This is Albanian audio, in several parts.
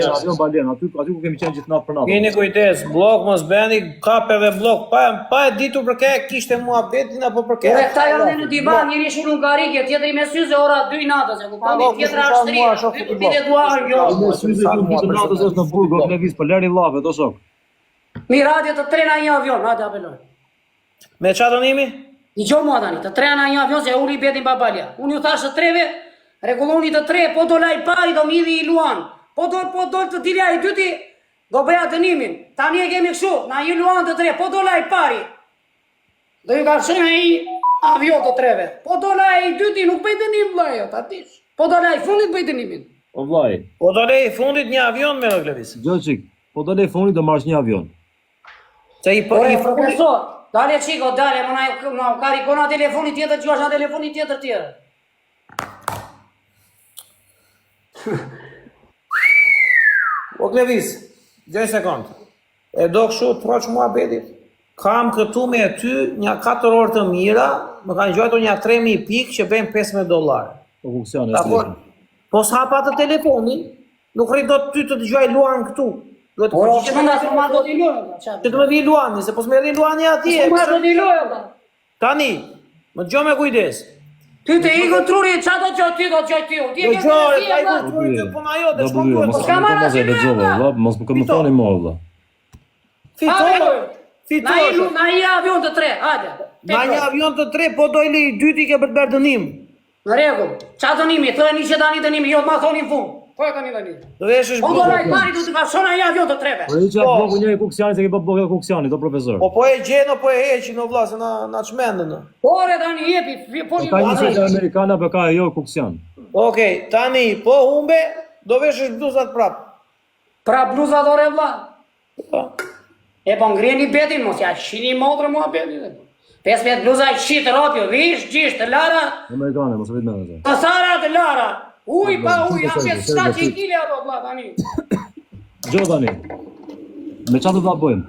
avion balen, aty ku kemi qenë gjithë natë për natë. Keni kujdes, blok mos bëni kapeve blok. Pa e ditur për kë kishte muhabetin apo për kë. Këta janë në divan, njëri është në Ungarike, tjetëri me syze ora 2 natës, e kuptoni, tjetër është 3, bide duar jo. Me syze ku ditë natës është në Burg, në Levis për lëri llave, do shok. Miradje të trena një avion, hajde apeloj. Me çfarë donimi? Dëgjoj mua tani, të trena një avion se uli betin babalja. Unë ju thash të treve, rregulloni të tre, po do laj pari do midhi i luan. Po do të dilja i dyti, do bëja dënimin. Tani e kemi kështu, na i luan të tre, po do laj pari. Do ju ka shënë ai avion të treve. Po do laj i dyti, nuk bëj dënim vllai, ta dish. Po do laj fundit bëj dënimin. O vllai. Po do lej fundit një avion me Levis. Gjoçik, po do lej fundit do marrësh një avion. Se i profesor, dale çiko, dale, më karikona telefonit tjetër, gjuash në telefonit tjetër. O Levis, 2 sekond. E do kështu të proq muhabetit. Kam këtu me ty një 4 orë të mira, më kanë gjojtur një 3000 pikë që bëjmë $15. Po funksionë. Po s'hapa të telefonin, nuk rrit do ty të dëgjoj Luan këtu. Po që më nga ma do t'i lojë. Që të më vi Luani, se po s'me rri Luani atje. Ma do t'i lojë. Tani, më gjo me kujdes. Ty të i truri, qa do qoj ty, do qoj ty. Do gjoj, ta i truri ty, po na jo, dhe shkon Mos më më thoni më valla. Fitore. Na i avion të tre, hajde. Na një avion të tre, po dojli i dyti ke për të bërë dënim. Në rregull, qa dënimi, thëni që tani dënimi, jo ma thoni në fund. Po e tani dënimi. Do veshësh po do laj pari, do të ka shona i avion të treve. Po e që bloku një i Kuksiani, se ke blok e Kuksiani, do profesor. Po e gjeno, po e heqin o vlla, se na çmendën. Po re tani jepi, po ka një sejtë amerikana për ka e jo Kuksian. Okej, tani, po humbe, do veshësh bluzat prap. Prap bluzat ore vlla. E po ngreni betin, mos ja shini modrë mua betin. 15 bluza i qitë ropjo, vish, gjisht, të lara. Amerikane, mos e vitë me dhe. Pasara të lara. Uj pa uj, jam 700 kile ato vlla tani. Gjo tani, me qa të ta bëjmë?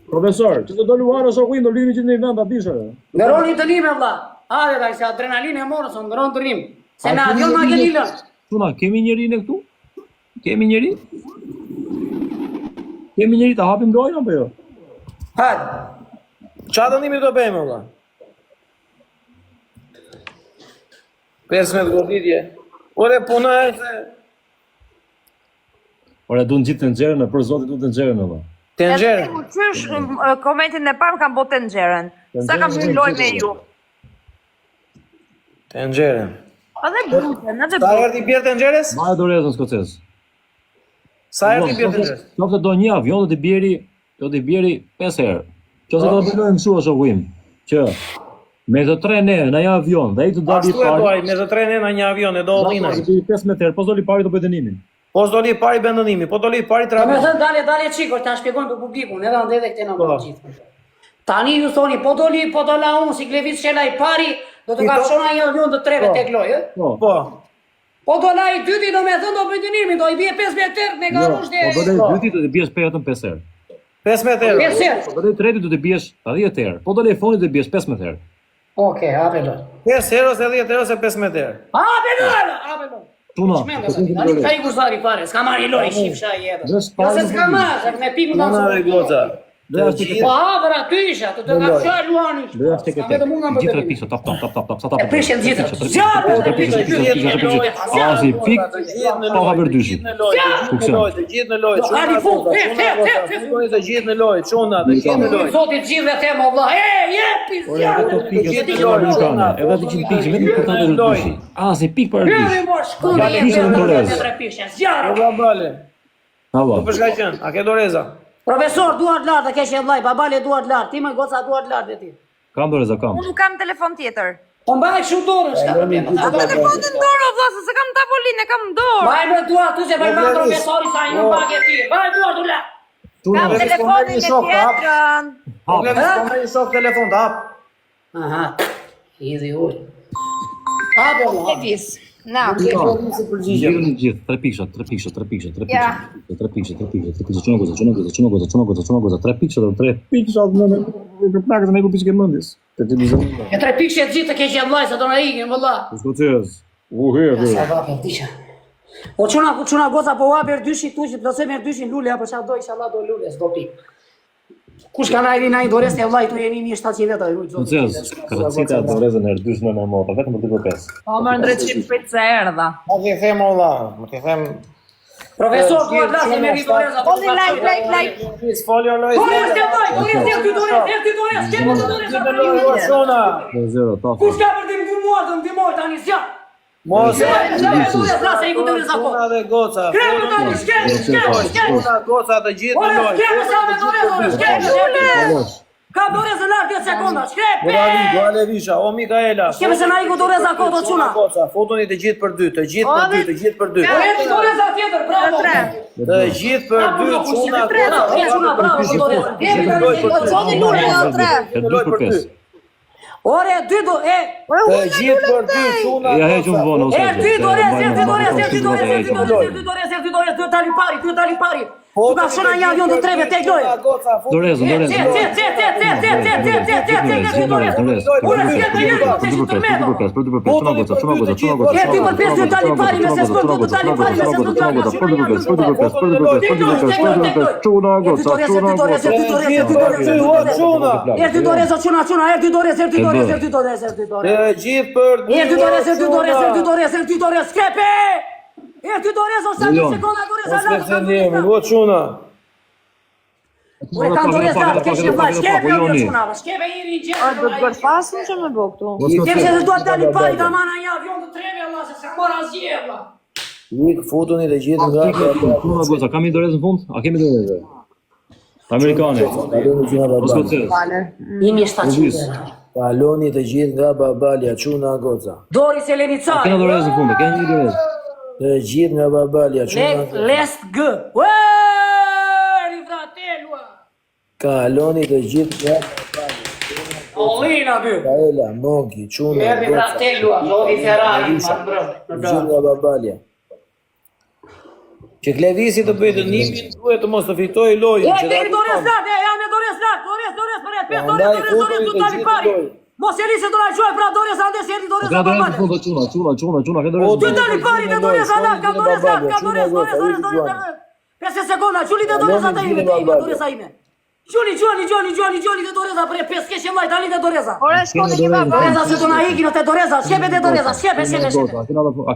Profesor, që të do luarë o shokuin, do lidhemi që në i vend të dishërë. Ngëroni të nime vlla. Hajde tani, se adrenalinë e morë, se ngëron të nim. Se me avion ma keni lën. Tuna, kemi njeri në këtu? Kemi njeri? Kemi njeri të hapim dojnë, apo jo? Hajde. Qa dënimi do bëjmë, valla? 15 goditje. Ore, puna e se... Ore, du në gjithë të nxerën, për zotit du të nxerën, valla. Të nxerën? Qysh, komentin e parë kam bo të nxerën. Sa kam një loj me ju? Të nxerën. A dhe butën, a dhe Sa herë t'i bjerë të nxerës? Ma e dorezën skocez. Sa herë t'i bjerë të nxerës? Qofte do një avion, do t'i bjeri 5 herë. Qofte do të bëjmë mësua shokuim, që me të tre ne në një avion, dhe i të dali pari... Ashtu e doj, me të tre ne në një avion, e do dhinaj. 15 herë, po s'doli pari do bëj dënimin. Po s'doli pari bën dënimin, po doli pari tra. Me thënë dale çiko, ta shpjegojmë për publikun, edhe ande edhe këtë në gjithë. Tani ju thoni, po do la unë, si Klevis qela i pari, do të ka shona një avion të treve tek lojë. Po. Po do la i dyti, do me thënë do bëj dënimin, do i bje 15 herë me garush dhe... Po do la i dyti, do t'i bjesh vetëm 5 herë. 15 herë. Po do la i treti, do t'i bjesh 10 herë. Po do la i fonit, do t'i bjesh 15 herë. Okej, apeloj. 5 herë ose 10 herë ose 15 herë. Apeloj. Tuna. Tani ka i guzari pare, s'ka marrë i loj, shifsha i jetë. Jo se s'ka marrë, me piku në nësë. Po havër aty isha, të të ka qaj luani. Gjithë repisë, tap. E prishen gjithë. Zjarë të prishen gjithë. Asi, pik, pa haber dyshi. Gjithë në lojë, gjithë në lojë, qona, gjithë në lojë. Zotit gjithë dhe tema, vla, jepi, zjarë. Edhe të gjithë pikë, vetëm për të të dyshi. Asi, pik për dyshi. A ke doreza? Profesor, duart lartë, ke që vlaj, babale duart lartë, ti me goca duart lartë dhe ti. Kam doreza, kam. Unë nuk kam telefon tjetër. Po mbaj shumë dorën, s'ka problem. A telefonin dorë, o vlasë, se kam tavolin, e kam dorë. Mbaj me duart, tu se bëj ma profesori sa një mbag e ti. Mbaj duart, u la. Kam telefonin me tjetërën. Po me shok telefon, të hap. Aha, idhi uj. Hape, u hap. Na, Gjirën gjithë, 3 pikësha, 3 pikësha. Qënë goza, 3 pikësha, 3 pikësha, për plakët e me ku pikë ke mëndis. E 3 pikësha gjithë të keqja vlaj, sa do në ikin, vëlla. Skocez, uhe. Sa vape, tisha. O çuna goca po haber dyshin tuçi, plotësoj me dyshin lule apo çfarë do inshallah do lule, s'do pi. Kush ka na i dorës te vllai tu jeni 1700 vjet ai rujt zoti. Kërcita dorezën herë dysh në mota, vetëm për 2 Po më ndreçim prit se erdha. Ma ti them valla, ma ti them. Profesor, do të lasë me doreza. Poni like. Folio loj. Dorez te vllai, ty dorez, kemo të doreza. Çuna. 0 ta. Kush ka për të ndihmuar tani s'ja. Mos. Çuna dhe goca. Kremu tani, shkel. Çuna goca të gjithë në loj. Shkel sa me doreza, Ka doreza larg 10 sekonda, shkrep. Do Alevisha, o Mikaela. Shkeme se na i ku doreza kodo çuna. Goca, futuni të gjithë për 2, të gjithë për 2. Ore doreza tjetër, bravo. Të gjithë për 2, çuna goca. Çuna bravo doreza. Çoni lule o 3. 2 për 5. Ore 2 do e. Të gjithë për 2, çuna. Ja hequm vonë ose. E 2 doreza, do tali pari. Tu ka shona një avion të treve tek loj. Dorezën. Ure kanë doreza, keqë vllaj, shkepe jo çunava, shkepe iri i A do të bërfasun që më bë këtu? Kemë se do të dali pari ta mana një avion të treve vlla se s'ka marrë asgjë vlla. Nik futuni të gjithë nga Çuna goca, kam një dorezë në fund? A kemi dorezë? Amerikane. Skocez. Jemi 700. Paloni të gjithë nga Babalia, çuna goca. Doris Elenicari. Kena dorezë në fund, keni një dorezë. Të gjithë nga Babalia, çuna. Lest G. Ue! Fratello. Kaloni të gjithë nga Olina dy. Kaela, Monki, çuna. Merdi fratello, Zoti Ferrari, Gjithë nga Babalia. Që Klevisi të bëjë dënimin, duhet të mos të fitojë lojën. Ja dorez lart, ja me dorez lart, për e 5 dorez do tani pari. Mos e lise do na çoj pra dorez andes jeni dorez Ka dorezë në babale. fund, çuna, ke dorezë. Ty tani pari me dorez lart, ka dorez. 5 sekonda, çuli te doreza ta ime, doreza ime. Çuli te doreza për e 5 kesh vllai tani te doreza. Ore shkoni një baba. Doreza se do na ikin te doreza, shkepe te doreza, shkepe.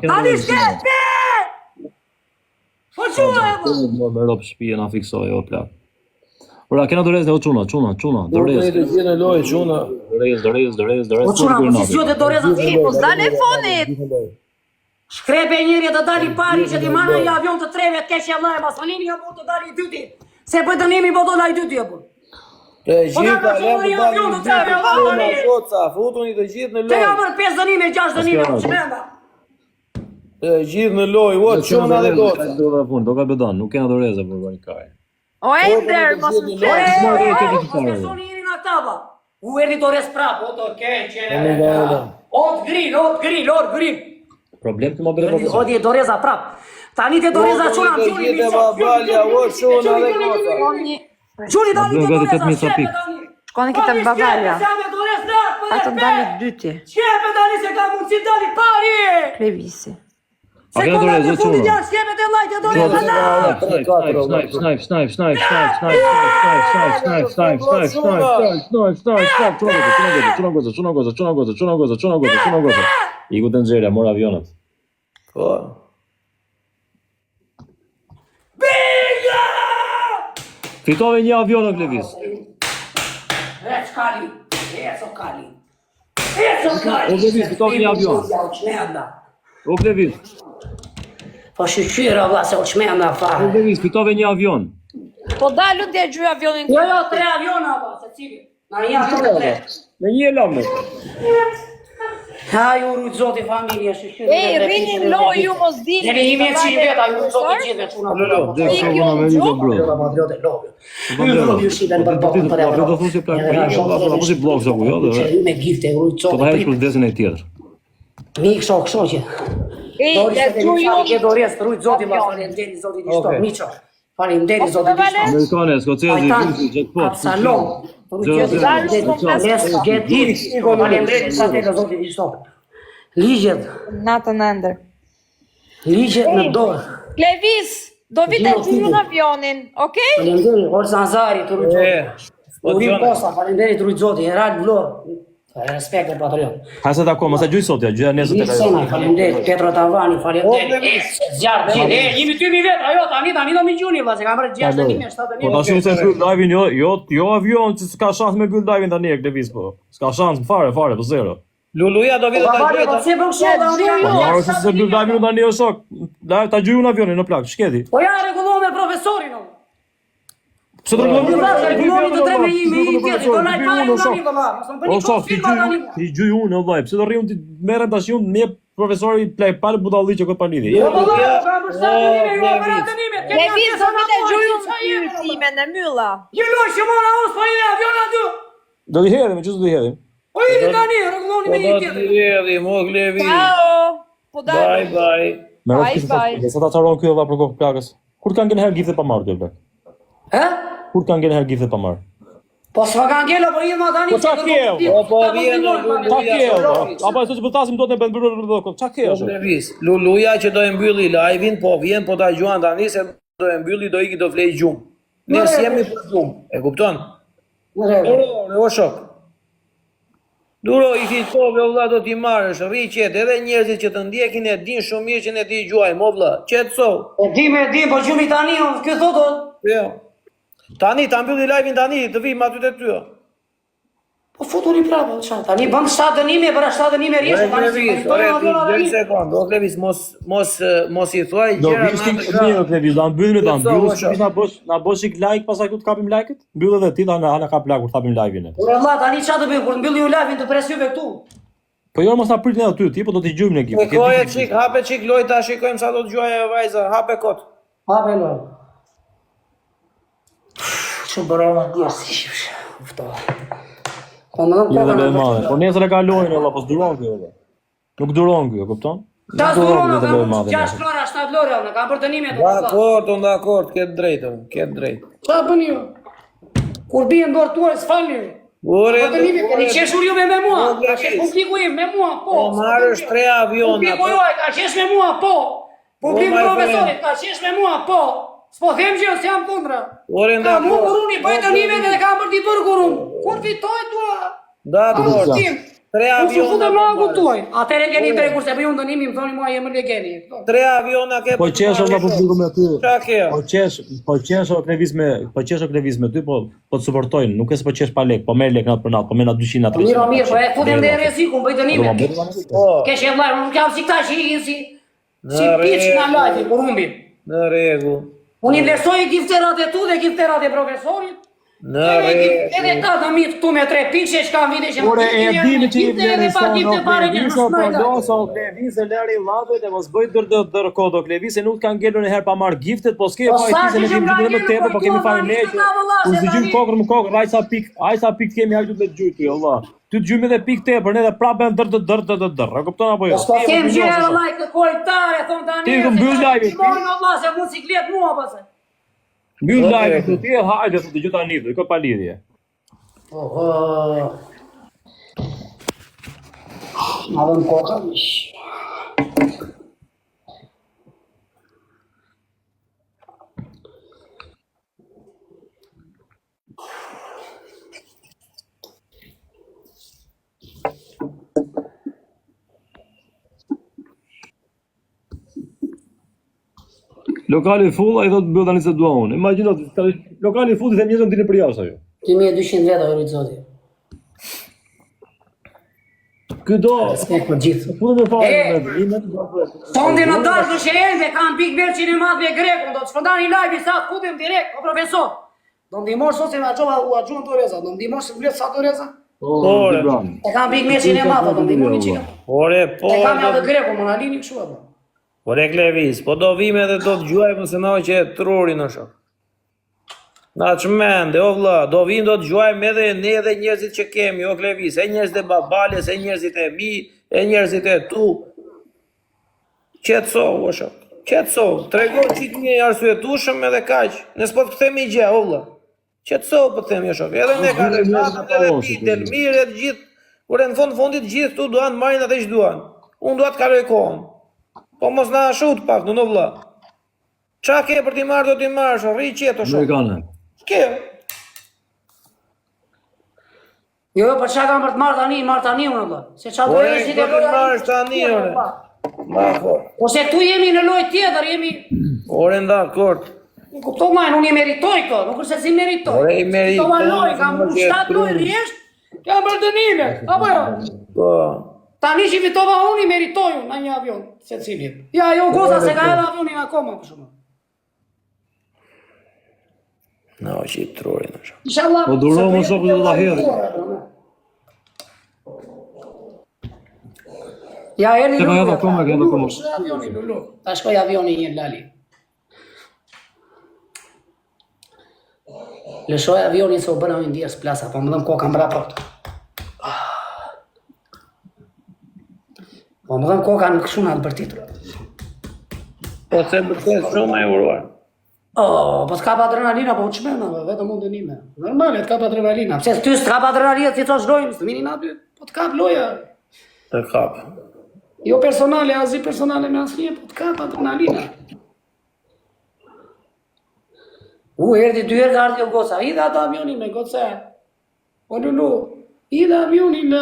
Tani shkepe! Po çuna e bo. Më rop shtëpia na fiksoi o plak. Ora kena dorezë o çuna, dorezë. Të gjithë në lojë, çuna. Dorezë. Po çuna, po si zgjohet doreza ti? Po zane fonit. Shkrepe njëri të dali pari që ti mana një avion të treve të keqe vllai, mas manimi apo të dali i dyti. Se për dënimi po do la i dyti apo. Të gjithë goca, futuni të gjithë në Te ka lojë. bërë 5 dënime, 6 dënime, çmenda. Të gjithë në lojë, o çuna dhe goca. Do ka bedan, nuk kena dorezë për Banikaj. O Ender, mos më Ore, soni jeni në aktava. U erdi dorez prap, o to keqe. Ot grill. Problem të më bëre profesor. Odi doreza prap. Tani te doreza çuna, çuni mi Babalia, o çuna dhe goca. Çuni tani te doreza. Shkoni këtë Babalia. Ato ndali dyti. Shkepe tani se ka mundsi dali pari. Klevisi. A kena dorezë çuna? Shkepe te vllai te doreza. Snipe. Iku të nxerja, mor avionat. Po. Fitove një avion o Klevis. Kali. O Klevis, fitove një avion. O Klevis. Po shqyra vlla se o çmenda O fare. Klevis, fitove një avion. Po dalun dhe gjy avionin. Jo, 3 aviona vlla, secili. Na një avion të tre. Me një lamë. Ha ju rujt zoti familje shqyra. Ej, rrini loj ju mos dini. Jeni 100 veta ju zoti gjithve çuna. Dhe kërë në Amerikë, bro. Patriote lobby. Ju shihen për botën për Evropë. Do thosë plak, apo si blog sa ku jo, Me gifte rujt do të zoti. hajë për desin e tjetër. Mik shoh që. Ej, Doris dhe ju ke dorës rujt zoti ma faleminderit zoti di shto miço. Faleminderit zoti di shto. Amerikane, skocezi, jackpot. Absalom. Let's get it. Faleminderit sa te zoti di shto. Ligjet. natën ender. Ligjet në dorë. Klevis, do vite gjyru në avionin, okej? Faleminderit, Orsa Azari, të rujtë. Urim posa, faleminderit të rujtë zoti, Herald Vlor. Respekt e patriot. Hajse ta ko, mos e gjyj sot ja, gjyja nesër tek ajo. Faleminderit, Petro Tavani, faleminderit. Zjarë, jemi 2000 vet, ajo tani do mi gjuni valla, se kam bërë 60.000, 70.000. Po tash unë se mbyll live-in, jo avion, që s'ka shans me mbyll live-in tani e Klevis po. S'ka shans fare, po zero. Luluja do vite ta Babali, po gjeta. si bën kështu, Po marrë se se mbyll live-in tani o shok. Live ta gjyjun avionin në plak, shketi. Po ja rregullo me profesorin. Pse do të Ju dha rregulloni të tre me i tjetër, do na pari tani valla. Mos bëni O shok, kot filma tani. ti gjyj unë vllai, pse do rri unë ti merrem tash unë me profesori play pal budalli që kot pa lidhje. Po valla, kam për sa tani me operacionime. Klevis, do vite gjyru në time në mylla. Ju loj shmona us po i avion aty. Do i hedhim, ç'do do i hedhim? Po i tani rregulloni me i Do tjetër. të rrjedhi, mo Klevis. Ciao! Po Bye daj. bye. Bye. Sa ta çaron ky valla për kokë plagës. Kur kanë ngjen herë gifte pa marrë ky plak? Hë? Kur kanë ngjen herë gifte pa marrë? Po s'ka kanë ngela, po i ma tani. Po çka ke? Po vjen Çka ke? Apo s'u bëtasim dot në bën çka ke? Klevis. Luluja që do e mbylli live-in, po vjen po ta gjuan tani se do e mbylli do iki do flej gjumë. Ne s'jemi për gjumë, e kupton? O shok. Duro i fitove o vlla do t'i marrësh, rri qetë, edhe njerëzit që të ndjekin e din shumë mirë që ne t'i gjuajmë o vlla. Qetso. E di, po gjumi tani, ky thotë. Jo. Tani ta mbylli live-in tani, të vim aty te ty. Po futuri prapë, çfarë? Tani bëm 7 dënime për 7 dënime rrjesh tani. Një sekond, o Klevis, mos i thuaj Do gjëra vish ti mirë Klevis, do mbyllim ta mbyllim, ti na bësh ik like pastaj ku të kapim like-et? Mbyll edhe ti ana kap like kur të hapim live-in. Por valla tani çfarë do bëjmë kur mbylli ju live-in të pres juve këtu? Po jo mos na pritni aty, ti po do t'i gjujmë në ekip. Koje çik, hape çik loj ta shikojmë sa do të gjuajë vajza, hape kot. Hape loj. Çu bëroma djersi. Ufto. Po më Ja dëm dhe kokën. madhe. Po nesër e kalojnë valla, po s'duron ky valla. Nuk duron ky, e kupton? Ta Nuk duron zurona, vetë kam lojë madhe. 6 lora, 7 lora, në kam për dënime të valla. Dakord, ke drejtë, ke drejtë. Çfarë bëni ju? Kur bien dorë tuaj s'falni. Ore, Po dënime, keni qeshur ju me mua. Ka qesh publiku im me mua, po. po marrësh 3 aviona. Publiku juaj ka qesh me mua, po. Publiku my profesorit ka qesh me mua, po. S'po them që s'jam kundra. Ore Ka mu dakord. kuruni, bëj dënime dhe kam për t'i bërë kurun. Kur fitoj tua. Dakord. Tim. 3 Unë su futë aviona. mangu tuaj. Atëre keni bre kurse bëj unë dënimi, më thoni mua jemi legeni. 3 aviona ke. Po qesh valla po bëjmë me ty. Çka ke? Po qesh o Klevis me ty, po të suportojnë, nuk e se po qesh pa lek, po merr lek natë për natë, po merr na 200 na 300. Mirë, po e futem dhe rrezikun, bëj dënime. Po, Kesh e vllai, nuk jam si këta që ikin si Në piç rregull. në lajti, kur humbim. në rregull. Unë inversoj gifterat e tu dhe gifterat e profesorit. Në rregull. Edhe ka dëmit këtu me 3 pikë që kam vite që Ore e dini që i edhe pa gifte pare një Klevis o shmajda. Polosa o Klevis e lëri llavët e mos bëj dërkod o Klevis e nuk kanë ngelur një herë pa marr giftet, po s'ke Po fajti sa se ne që kemi nga dhënë më ngelur, tepër, po po kemi këtu fare tani ne të na vëlla, që se u zgjym tani- kokër më kokër, ai sa pikë kemi hajtu të gjujt ty, Allah. Ty të gjymë edhe pikë tepër, ne edhe prapë bën dër. E kupton apo jo? Po s'po kem gjë vllai të kojtare, thon tani. Ti ku mbyll live-in, ti? Mojnë valla se mund siklet mua pastaj. Mbyll live këtu ti, hajde të dëgjoj tani, do ka pa lidhje. Oho. Ma vëm koka, mish. Lokali full, ai thotë mbyll tani se dua unë. Imagjino, lokali full i them njerëzën dini për jashtë ajo. 2200 veta rrit zoti. Ky do, Respekt për gjithë. full me fare E! me imet. Fondi në dash do shëjende, kam pikë verçin e madh me grekun, do të shpëndani live sa të futem direkt, o profesor. Do ndihmosh sot se na çova u axhun Toreza, do ndihmosh vlet sa Toreza? Ore. E kam pikë verçin e madh, do ndihmoni çika. Ore, po. E kam edhe grekun, më na lini kështu apo. Ore Klevis, po do vime edhe do të gjuajmë se na që e trurin në shok. Na çmende, o vlla, do vim do të gjuajmë edhe ne edhe njerëzit që kemi, o Klevis, e njerëzit e babales, e njerëzit e mi, e njerëzit e tu. Qetso, o shok. Qetso, tregon çik një arsyetueshëm edhe kaq. Ne s'po të kthemi gjë, o vlla. Qetso po të them, o shok. Edhe ne ka edhe pitel mirë e të gjithë. Kur në fundit gjithë këtu duan të marrin atë që duan. Unë dua të kaloj kohën. Po mos na shut pak, në vlla. Qa ke për t'i marrë do t'i marrë, rri qeto shumë. Amerikane. S'ke. Jo, për çka kam për të marrë tani unë valla. Se çfarë do Ore, jesh do t'i marrë tani, ore. Ma fort. Ose tu jemi në lojë tjetër, jemi Ore dakord. Nuk kuptoj më, unë i meritoj këto, nuk është se si meritoj. Ore, i meritoj, Këto lojë, kam nuk je 7 lojë rresht, kam për dënime, apo jo? Po. Tani që fitova unë i meritoj unë në një avion, secili. Ja, jo goza se ka edhe avionin akoma për shumë. Na, që i trori në shumë. Inshallah. Po duro më shoku do ta hedhë. Ja, erdhi Te ka Lulu. hedhë akoma, ka hedhë akoma. Shkoj avioni Lulu. Ta shkoj avioni një Lali. Lëshoj avionin se u bëna një ndjes plasa, po më dhëm koka mbra port. Po më dhëm koka në këshu në atë bërtitur. Po se bërtet shumë e uruar. Po t'kap adrenalina, po u qmena, vetëm mund dënime. Normale, t'kap adrenalina. Pse ty s'kap adrenalina, ti thosh lojmë, s'të minin aty, po t'kap loja. Të kap. Jo personale, azi personale me asnjë, po t'kap adrenalina. Erdi 2 herë ka ardhi o goca, i dhe atë avionin me goca. O Lulu, i dhe avionin me.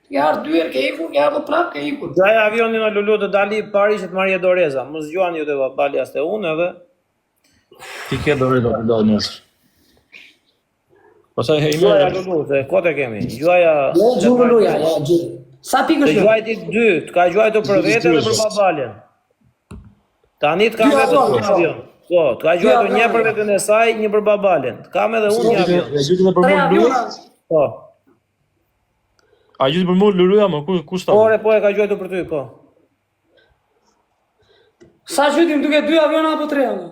Ke ardhë 2 herë, ke ikur, ke ardhë prap, ke ikur. Gjaj avionin në Lulu të dali Parishit Maria Doreza. Mos gjuan ju të bali as të unë edhe. Ti ke dorë do të dalë nesër. Pastaj hej Gjuaja merr. Lulu, se kote kemi. Gjuaja... Jo, gjuhë Luluja, ja, gjuhë. Sa pikë Të është? gjuajti 2, t'ka gjuajtu për vete dhe për babaljen. Tani t'kam Dy vetëm avion, një avion. Po, t'ka gjuajtu një për veten e saj, një për babaljen. T'kam edhe unë një avion. Ja gjyti për 3 mua aviona. Po. A gjyti për mua Luluja më ku sta? Ore, po e ka gjuajtu për ty, po. Sa gjytim duke 2 aviona apo 3 aviona?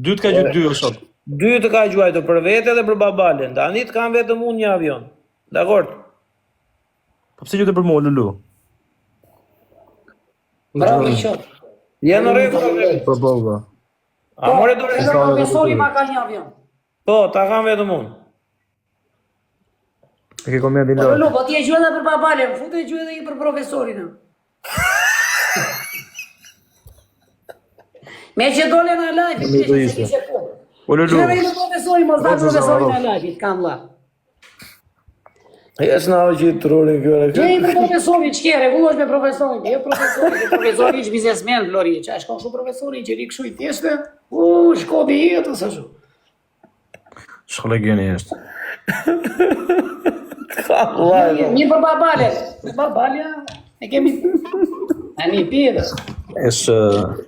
Dyt ka gjyti 2 o shok. 2 të ka gjuajtu për vete dhe për babaljen. Tani t'kam vetëm unë një avion. Dakord? Po pse gjyti për mua Lulu? Bravo i qot. Je në rregull. Po. A more dorë? Edhe profesori ma ka një avion. Po, ta kam vetëm unë. E ke komendin Po lart. Lulu, po ti e gjuhë edhe për babalen, fute e gjuhë edhe i për profesorin. Me që dole në live, Me do ishte. O Lulu. Gjuhë edhe i për profesorin, mos da profesorin në live, kam la. Jes na që i trori kjore. Gjuhë i për profesorin, që ke, regullosh me profesorin, jo profesorin që biznesmen, Flori, që a shko shu profesorin që rikë shu i tjeshte, shkopi i jetës a shu. Shkollëgjeni është. Mirë për babalen, babalja, e kemi, a një pjedë. Është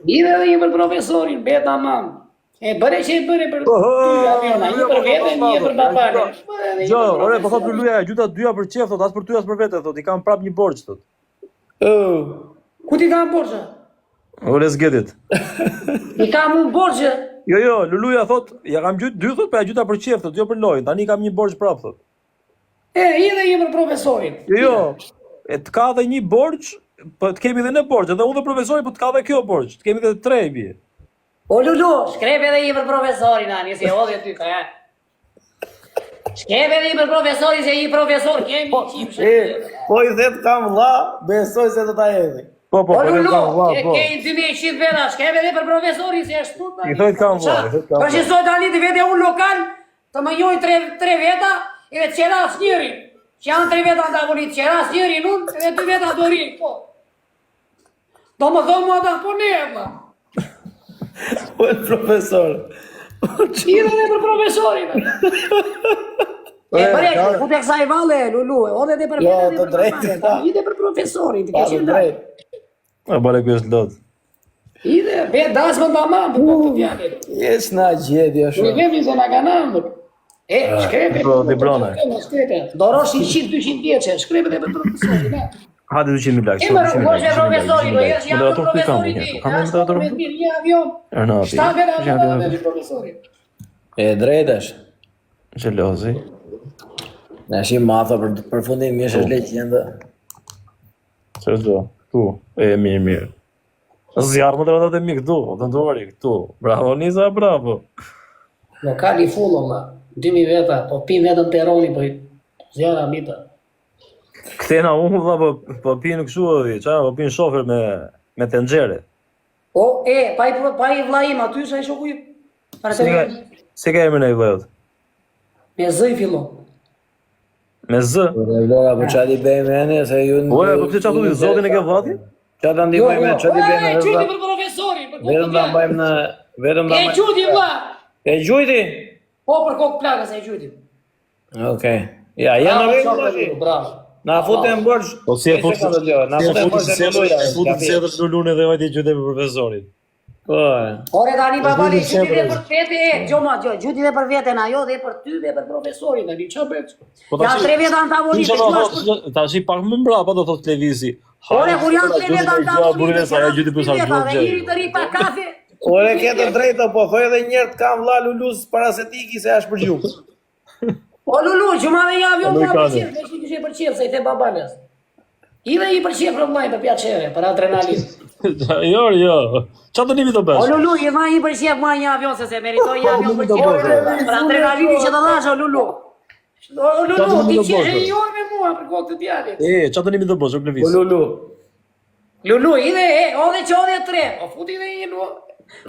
Mirë edhe një për profesorin, beta mam. E bëre që e bëre për ty aviona, një për vete, një për babalen. Jo, ore, po thot Luluja, gjuta 2 për çef, thot as për ty as për vete, thot i kam prap një borxh thot. Ku ti kam borxhe? Ore zgjedit. I kam unë borxhe. Jo, Luluja thot, ja kam gjyt 2 thot, po ja gjuta për çef thot, jo për lojë. Tani kam një borxh prap thot. I dhe një për profesorin. Jo. E të ka dhe një borxh, po të kemi edhe në borxh, edhe unë dhe profesori, po të ka dhe kjo borxh. Të kemi edhe 3 i bie. O Lulu, shkrep edhe një për profesorin, ani, si hodhe ty, ka ja. Shkrep edhe një për profesorin, se një profesor kemi qipshë. Po i thet kam vlla, besoj se do ta hedhi. Po, O Lulu, po. ke i 2100 veta, shkrep edhe për profesorin, se është tut. I thojt kam vlla, i thojt kam Për që vlla. sot tani të vete unë lokal, të më njoj 3 veta, e vetë qera asë njëri. Që janë 3 veta antagonit, qera asë njëri nun, edhe 2 veta do rinë, po. Do më dhomë ata, po ne, ma. Po e profesor. I dhe për profesorin. E bëre, ku të kësaj vale, Lulu, o dhe për Jo, vete dhe të për drejtë, profesorin. ta. I dhe për profesorin, të Pa keshim të da. drejt. A bale kjo është lot. I dhe, be, dasë më dama, për të tjani. Jes na gjedi Në kemi se nga kanë ardhur. Shkrepe. Po, di brone. Dorosh 100-200 vjeqe, shkrepe dhe për profesorin, ne. Hajde 200.000 lekë. E mërë, po që profesori, do jesh janë Moderator ku kam? profesori ti. Kam Jashtë moderator? me mirë një avion. Ernati. 7 veta avion dhe profesori. E drejtash. Xhelozi. Na shi matha për fundim mjesh është legjenda. Çfarë do? Tu. E mirë. Zjarr moderator e mi këtu, do ndori këtu. Bravo Niza, bravo. Lokali full, olla. 2000 veta, po pi vetëm peroni, po zjara mita. Kthena unë valla po pinë kështu, çfarë po pinë shofer me tenxhere. O, pa i vlla im aty sa i shoku im. Para Si ka, si ka emrin e vllajut? me Z i fillon. Me Z. Vlora, po çfarë i bëjmë ne se ju Ore, po pse çfarë thotë zotin e ke vllati? Çfarë ta ndihmojmë ne, çfarë i bëjmë ne? Çuti për profesorin, për Vetëm ta mbajmë në vetëm ta E çuti vlla. E gjujti? Po për kokë plagës e çuti. Okej. Ja, janë rregull. Bravo. Na futën borxh. Po si e fut Na futën borxh e Lulujra. futën se edhe lulun edhe vajti gjyte për profesorin. Po. Ore tani babali çuti dhe për vete çuti dhe për veten ajo dhe për ty dhe për profesorin tani ç'a bëj? Ja 3 vjet antagonisht të shkuash. Tash i pak më mbrapa do thot Levisi. Ore kur janë 3 vjet antagonisht. Sa gjyti për sa gjë. Njëri të ri pa kafe. Ore ke të drejtë, po thoj edhe një herë të kam vlla Lulus para se ti iki se është për gjumë. O Lulu, që ma dhe një avion pra për qirë, me që kishe për qirë, se i the babalës. I dhe i për qirë për mlaj për pjaqere, për adrenalin. Jo. Qa të nimi të O bësh? Lulu, i dha i për qirë për një avion, se se meritoj një avion për qirë, për adrenalin që të dhash, o Lulu. O Lulu, ti qirë e një orë me mua për kohë të tjallit. Qa të nimi të bësh, o Po Levis? Lulu. Lulu, i dhe e, o dhe që o dhe 3, o futi dhe një luë.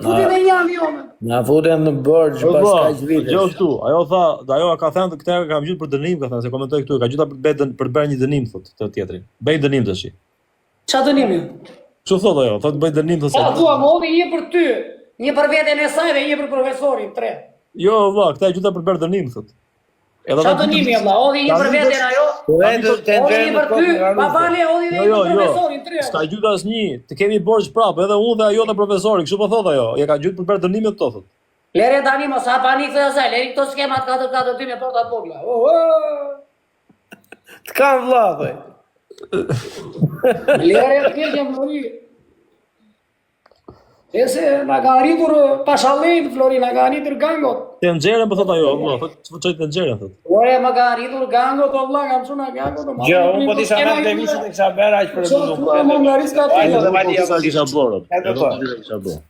Futi dhe një avion. Na futën në borxh pas kaq vitesh. Jo këtu, ajo ka thënë këtë kam gjuajtur për dënim, ka thënë se komentoj këtu, ka gjuajtur për bërë një dënim thotë të tjetrin. Bëj dënim tash. Qa të njëmi? Çu thotë ajo? Thotë bëj dënim thotë. Po, thua, më odhi një për ty, një për veten e saj dhe një për profesorin, 3. Jo, valla, këtë e gjuajtur për bërë dënim thotë. Qa të njëmi, valla, odhi një për veten ajo, Vetë të odhi ndërë një për ty, babale, odhi dhe një për profesorin, 3. S'ka gjuajtur asnjë. Të kemi borxh prapë, edhe unë dhe ajo dhe profesori, kështu po thotë ajo. Ja ka gjuajtur për bërë dënimet këto thotë. Lere tani mos ha panik të asaj, leri këto skemat 4-4-2 me portat vogla. Të kam vlla thoj. Lere të keqe Flori. Ese na ka arritur Pashallin, Flori, na ka arritur gangot. Të nxjerrën po thotë ajo, valla, thotë çoj të nxjerrën thotë. Ore, ma ka arritur gangot, o vlla, kam çuna gangot. Gjë, unë po tisha me televizion e kisha bërë aq për Çfarë Lulu. më ngaris ka Ai do të vali Sa kisha bërë. Edhe po. Kisha bërë.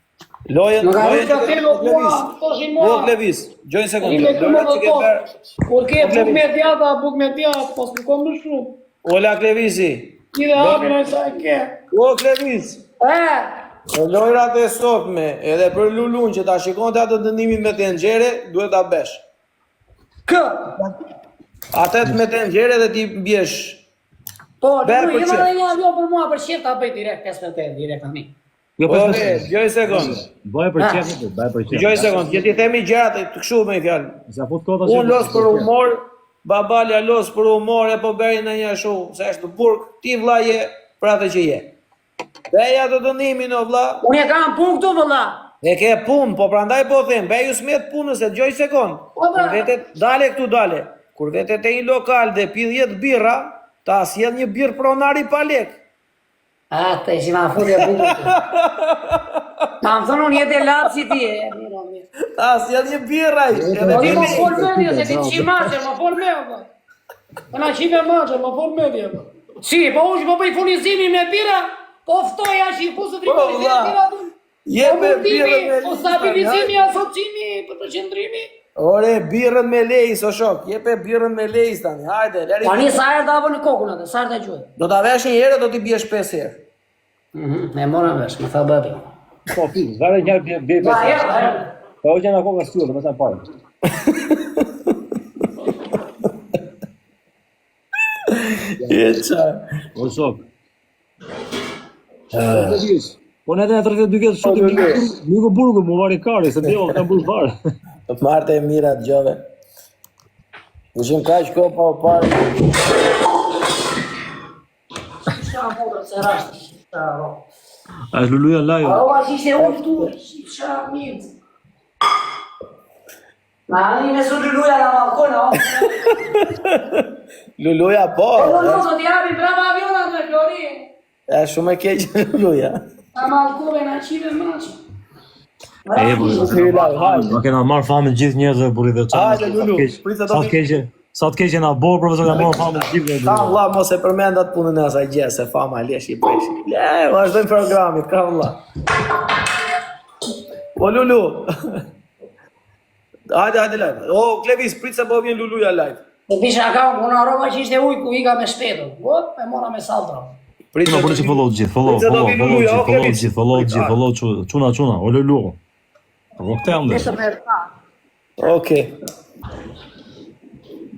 Lojën, Më ngaris ka të lojën mua, toshin mua. Nuk Levis, gjojnë I sekundë. me këmë Lojën dhe që ke to. bërë. Kur ke buk me djata, pos më kom në shumë. Ola Klevisi. I dhe hapin e sa e ke. O Klevis. Po lojrat e sotme, edhe për Lulun që ta shikonte atë dënimin me tenxhere, duhet ta besh. Kë? Atet me tenxhere dhe ti bjesh. Po, Berë Lulu, për i qef. dhe një avion për mua për qef, ta bëj direkt, 5-8 direkt tani. Jo, Po, pas gjoj sekundë. bëj për çfarë, bëj për çfarë. Gjoj sekundë, që ti themi gjërat e të kështu me fjalë. Sa fut kota. Unë los për humor, babalja los për humor, e po bëri në një show, se është në burg, ti vlla je për atë që je. Beja të dënimin o vlla, Unë e kam punë këtu, vëlla. e ke punë, po prandaj po them, beju smet punës e gjoj sekond. Po, bra. Kur vete dale këtu dale. Kur vete te një lokal dhe pi 10 birra, ta sjell një birr pronari pa lek. A, të ishi ma full e bukur. Ma më thonë unë jetë e lapë si ti e. Ta sjell një birra. Po di më fol me dje, se ti qi maqe, më fol me dhe. Po na qive maqe, më fol me dje. Si, po ush po bëj funizimi me bira, po ftoja që i kusët rikoni dhe bira du. Jepe birrën me Po lej. stabilizimi, asocimi, për të qëndrimi. Ore, birrën me lejs o shok, jepe birrën me lejs tani, hajde, leri. Tani sa herë dava në kokën atë, sa herë të gjuhet. Do ta vesh një herë, do t'i bjesh 5 herë. Me mora vesh, më tha babi. Po, zare një bie. Ja, ja. Po u jena kokë studio, më sa parë. Eça. O shok. Po ne të 32 vjet shoku nuk u burgu, më vari kari, se deo kam bur fare. Do të marrë e mira të gjove. Ushim kaq ko pa u parë. Qa modrë se rashtë. A është Luluja live. Ova që ishte unë tu, qa mirë. Ma ani me su Luluja në balkon, o? Luluja po. Po në të t'jabi brava avionat me Flori. Është shumë e keq Luluja. Ta malkove në qive maqe. Ma kena marrë famën gjithë njerëzve burri dhe çfarë. Hajde, Lulu, prit se do Sa të keqe. Sa të keqe na bo profesor na marrë famën gjithë. Ka vlla mos e përmend atë punën e asaj gjë se fama lesh i bësh. Le, vazhdojmë programin, ka vlla. O Lulu. Hajde live. O Klevis, prit se po vjen Luluja live. Të pisha ka unë arroba që ishte ujë ku ika me shpetu. Po, me mora me saldra. Çuna po follow gjithë, follow çuna, o lulu. Po këtë jam dhe. Ishte me rëta. Okej.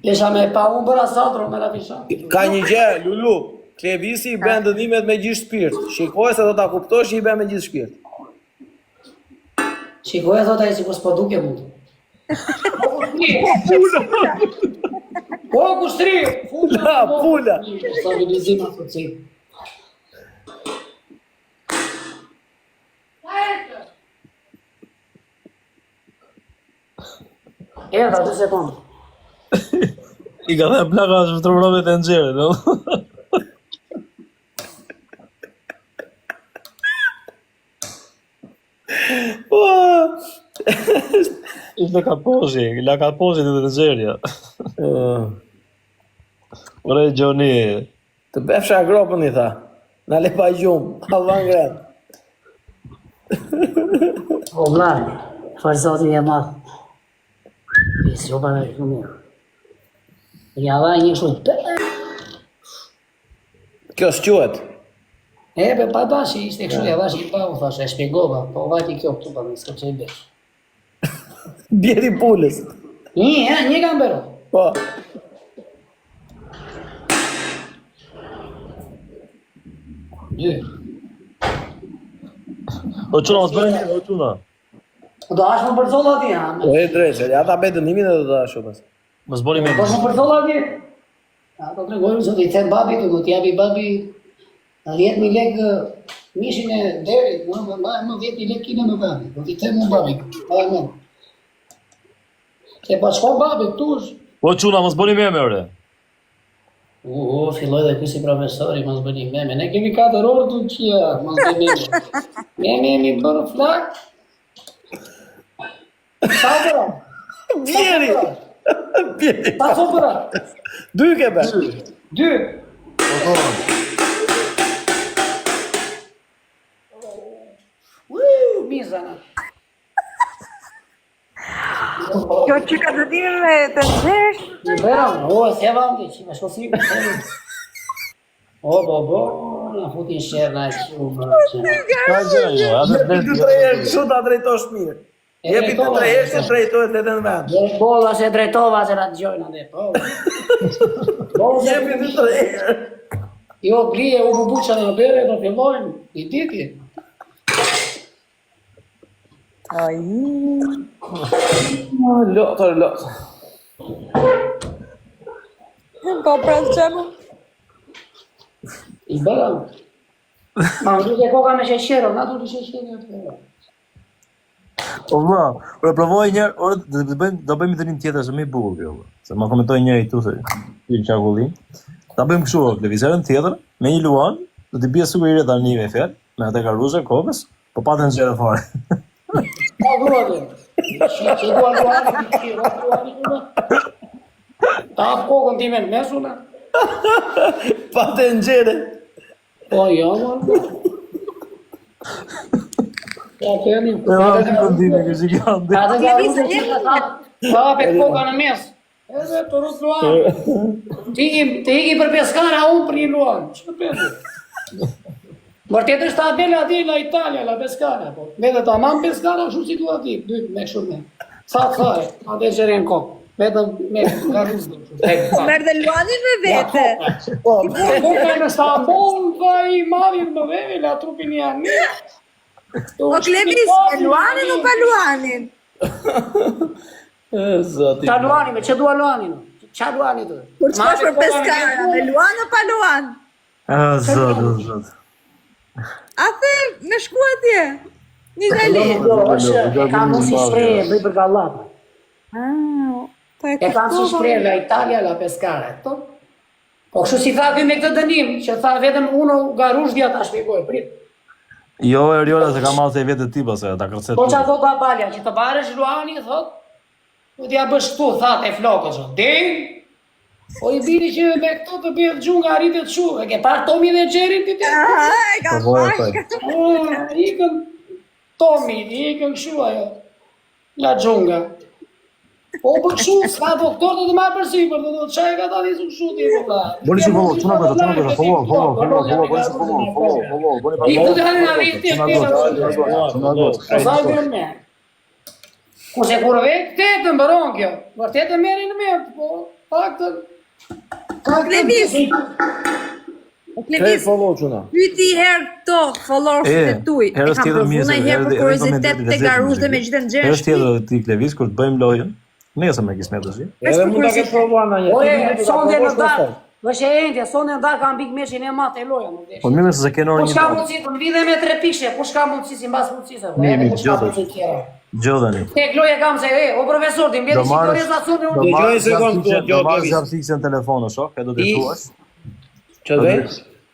Isha me pa unë bëra satro me la fisha. Ka një gjë, Lulu. Klevisi i bën dënimet me gjithë shpirt. Shikoj se do ta kuptosh, i bën me gjithë shpirt. Shikoj thot ai sikur s'po duke mund. Po kushtri, Pula. Stabilizim asociu. Erdha 2 sekondë. I ka dhe plaka është të mbrove të nxerë, no? Ishte la kaposhi të nxerja. Ore, Gjoni. Të befsha gropën i tha. Na le pa gjumë, halvan gret. O vlaj, farë zotin e madhë. Si o para shumë mirë. Ja dha një shumë. Kjo s'quhet. E, be pa bashi, ishte kështu, ja bashi i pa, u thashe, e shpjegova, po vajti kjo këtu pa, s'ka që i besh. Bjeri pulës. Një kam bero. Po. Dy. O çuna, mos bëni mirë, o çuna. Do ashtë më përzolla ti, ha? Po e drejtë, ja ta bëj dënimin edhe do ta shohësh. Mos bëni Po mirë. më përzolla ti? Ato të regojnë që t'i them babi, të t'jabi babi 10.000 lekë mishin e derit, më 10.000 lekë kina më babi, do t'i them më babi, pa e më. Se pa shko babi, këtu është. O çuna, mos bëni mirë, ore. Filloj dhe kësi profesori, mos bëni meme. Ne kemi 4 orë të qia, mos bëni meme. Meme jemi bërë flak. Sa përra? Bjeri. Bjeri. Sa so përra? 2 ke bë. 2. Mizana. Kjo që ka dënime me të nxersh. Vera, se vam ti, që me shkosi. Bo, na futin shërë na e shumë. Ka gjë, jo, atë Jepi 2-3 herë kështu ta drejtosh mirë. Jepi 2-3 herë se drejtohet edhe në vend. Bolla se drejtova se na dëgjojnë ande, po. Jepi 2-3 herë. Jo, blije u bubuqa në bere, do fillojnë, i diti. Ai. Lotër. Po pras çamu. I bëra. Ma më duke koka me sheshero, na du të sheshero. O vlla, ore provoj një herë, ore do bëjmë dënim tjetër se më i bukur kjo. Se ma komentoi njëri këtu se një çakullin. Ta bëjmë kështu televizorën tjetër me një luan, do të bie sigurisht tani me fjalë, me atë karuzë kokës, po pa të nxjerrë fare. Pa duatë. Që dua luani, ta hap kokën time në mesuna. Pa të nxjerrë. Po, jo, ma. Ja, kemi. Kështu kanë. Atë ka rrugë që ka thapë, pa hape koka në mes. Edhe të rrugë luan. Ti iki për peskara, unë për një luan. Që përpesë? Vërtet është tabela ati la Italia, la Pescara, po. Me dhe ta mam Pescara, shumë si duha ti, dy me shumë. Sa të thare, atë e qërin kokë. Vetëm me garuzë. Merë dhe luanin me vete. Koka në Stambol, va i marin më veve, la trupin janë një. O Klevis, e luanin o pa luanin? Zoti. Qa luani, me që dua luanin? Qa luani të? Kur që për Pescara, me luan o pa luan? Zot. A the, me shku atje? Një dali. E kam unë si shpreje, bëj për gallatë. E kam si shpreje, la Italia, la Pescara. Po kështu si tha me këtë dënim, që tha vetëm uno garushdja ta shpikoj, prit. Jo, Eriola se ka marrë se vetë ti pas ta kërcet. Po qa thot babalja, që të baresh luani, thot, u t'ja bësh këtu, tha e flokës, ding, po i biri që me këto të bëjë gjunga arritet shumë, e ke parë Tomi dhe Gjerin të të? E ka pashka. Ikën Tomi, ikën kështu ajo, la gjunga. Po për kështu, s'ka doktor të marrë për sipër, do të çaj ka tani kështu ti valla. Boni si follow, çuna bëra, follow, boni si follow, boni pa. I ku tani na viti ti. Sa vjen me. Ku se kur ve të mbaron kjo. Vërtet e merrin në mirë, po paktën. Ka Klevis. O Klevis. follow çuna. Pyti herë këto followers të tuj. Herës tjetër mirë se herë për kuriozitet të garush dhe me gjithë në Herës tjetër ti Klevis kur të bëjmë lojën. Nesër me kismet tash. Edhe mund ta ketë provuar ndonjë. Ore, sonde në darë. Vëshe endja, sonde në darë kanë bik meshin e matë e loja më vesh. Po mirë se kanë orë Po një. shka mundësi të mvidhe me 3 pikëshe, po shka mundësi si mbas mundësise. Nimi, Po shka gjodë. mundësi tjera. Gjodani. Tek loja kam se, o profesor, ti mbjeti si korrezacione unë. Dëgjoj një sekond këtu, do marrë zjarfikse në telefon, o shok, e do të thuash. Ç've?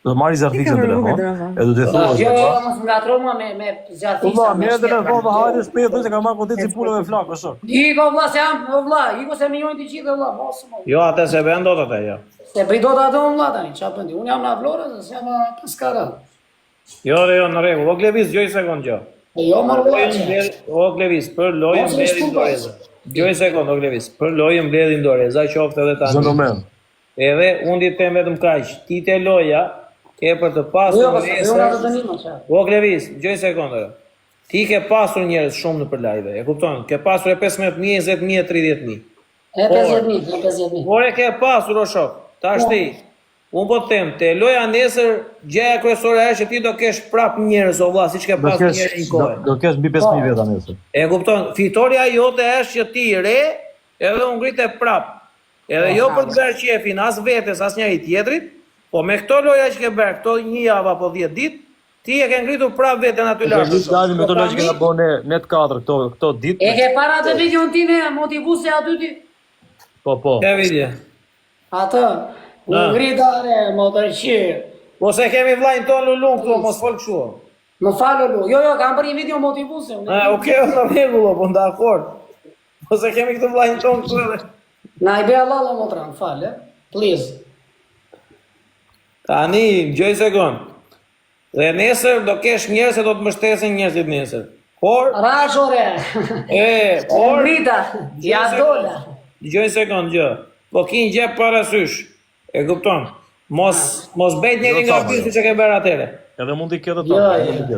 Do marrë zjarfikse në telefon, e do të thuash. Jo, mos më latro mua me zjarfikse. Po mirë telefon, po hajde shpejt, thonë se ka marrë kontet si pulave flak, o shok. Iko vlla se jam, vlla, iko se më jojnë të gjithë vlla, mos më. Jo, atë se bën dot atë, jo. Se bëj dot ato vlla tani, çfarë bën ti? Unë jam në Vlorë, se jam Paskara. Jo, në rregull. O Klevis, gjoj sekond gjë. Jo, më O Klevis, për lojën mbledhim Doreza. Gjoj sekond, o Klevis, për lojën mbledhim Doreza, qoftë edhe tani. Zënomen. Edhe unë di të them vetëm kaq, ti te loja ke për të pasur Jo, po nesër. ato dënim çfarë. O Klevis, gjoj sekond. Ti ke pasur njerëz shumë nëpër live, e kupton? Ke pasur e 15.000, 20.000, 30.000. E 50.000, 50.000. Por e ke pasur o shok. Tash ti, unë po të them, te loja nesër, gjëja kryesore është që ti do kesh prap njerëz o vlla, siç ke pasur njerëz një kohë. Do kesh mbi 5000 veta nesër. E kupton? Fitoria jote është që ti re, edhe u ngritë prap. Edhe jo për të bërë qefin as vetes as njëri tjetrit, po me këto loja që ke bërë, këto një javë apo 10 ditë, ti e ke ngritur prap veten aty lart. Do të me këto logjikë na bën net 4 këto ditë. E ke para të videon time motivuese aty ti? Po. Ke vidje. Atë, u ngritare, më të qirë. Po se kemi vllajin ton Lulun këtu, mos fol kështu. Më falë lu, jo, kam bërë një video motivuese. Okej, në rregull, po dakord. Po se kemi këtë vllajin ton këtu edhe. Na i be Allah më tran, falë, please. Tani, gjoj sekond. Dhe nesër do kesh njerëz që do të mbështesin njerëzit nesër. Por, Rashore, por, Rita, ja dola. Dgjoj sekond gjë. Po ki një gjë parasysh. E kupton? Mos bëj njëri nga pjesë që ke bërë atëre. Edhe mund të ketë Jo, ato.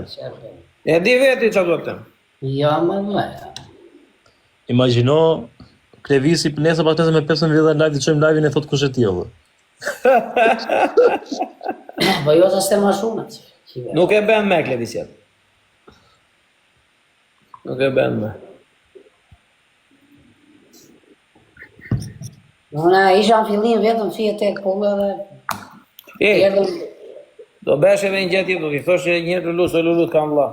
E di veti çfarë do të them. jo, më. Imagjino Klevisi nesër pas me 15 vjet live të çojmë live-in e thot kush e ti valla. Po jo të ste ma shumë atë. Nuk e bën me Klevisjet. Nuk e bën me. Unë isha në fillim vetëm fije tek pulla dhe... Do besh edhe një gjë tjetër, do t'i thosh edhe një herë Lulu, se Lulu t'kam vlla.